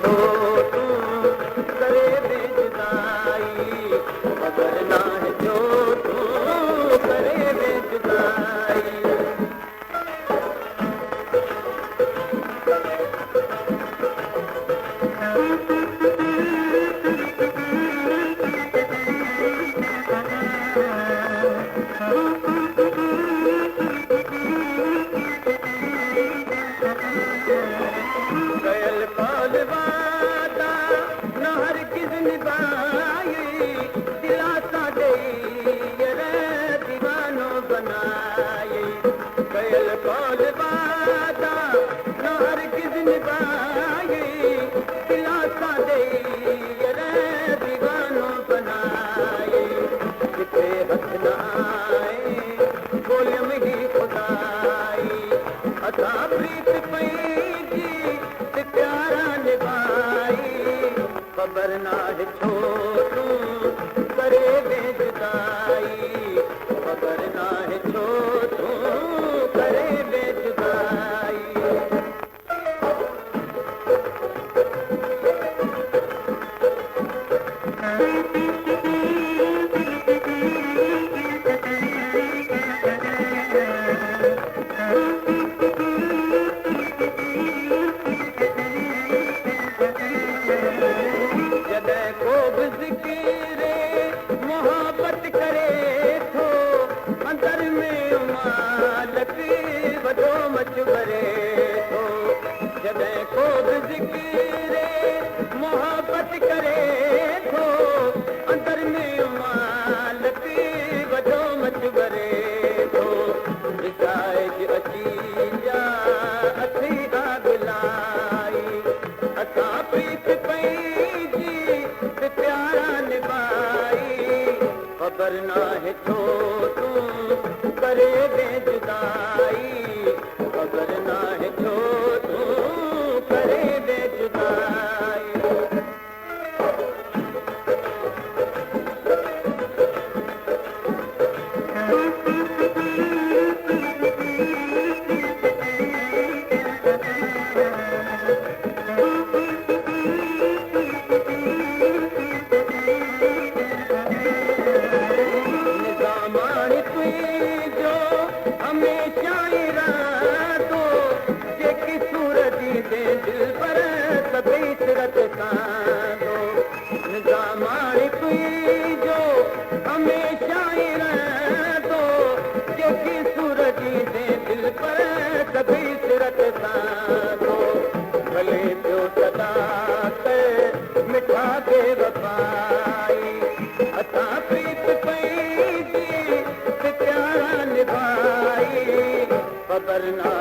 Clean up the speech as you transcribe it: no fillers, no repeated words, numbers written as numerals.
छो तूं करे बेजुदाई ख़बर नाहे छो तूं करे बेजुदाई कयल कौल वादा न हर किस निभाई दिलासा ॾेई दीवानो बनाई कयल कौल वादा न हर किस निभाई दिलासा ॾेई दीवानो बनाई किथे हथ न आए ॻोल्हियम ही खुदाई असां प्रीत पंहिंजी प्यारा निभाई ख़बर नाहे छो तूं करे बेजुदाई ख़बर नाहे छो तूं करे बेजुदाई जॾहिं को बि ज़िक्र मोहबत करे थो अंदर में मालक वॾो मचवरे थो जॾहिं को बि ज़िक्र मोहबत करे थो अंदर में मालक वॾो मचवरे थो रिसाइज अची जा अथी आग लाई असां प्रीत पंहिंजी प्यारा निभाई ख़बर नाहे छो तूं करे बेजुदाई ख़बर नाहे छो तूं करे बेजुदाई निज़ामाणी तुंहिंजो हमेशा ई रहंदो जेकी सूरत दे दिल पर सभई सिरत सां निज़ामाणी तुंहिंजो हमेशा ई रहंदो जेकी सूरत दे दिल पर सभई सिरत सां भले पियो सदा मिठा के वफ़ाई असां प्रीत पंहिंजी प्यारा निभाई ख़बर न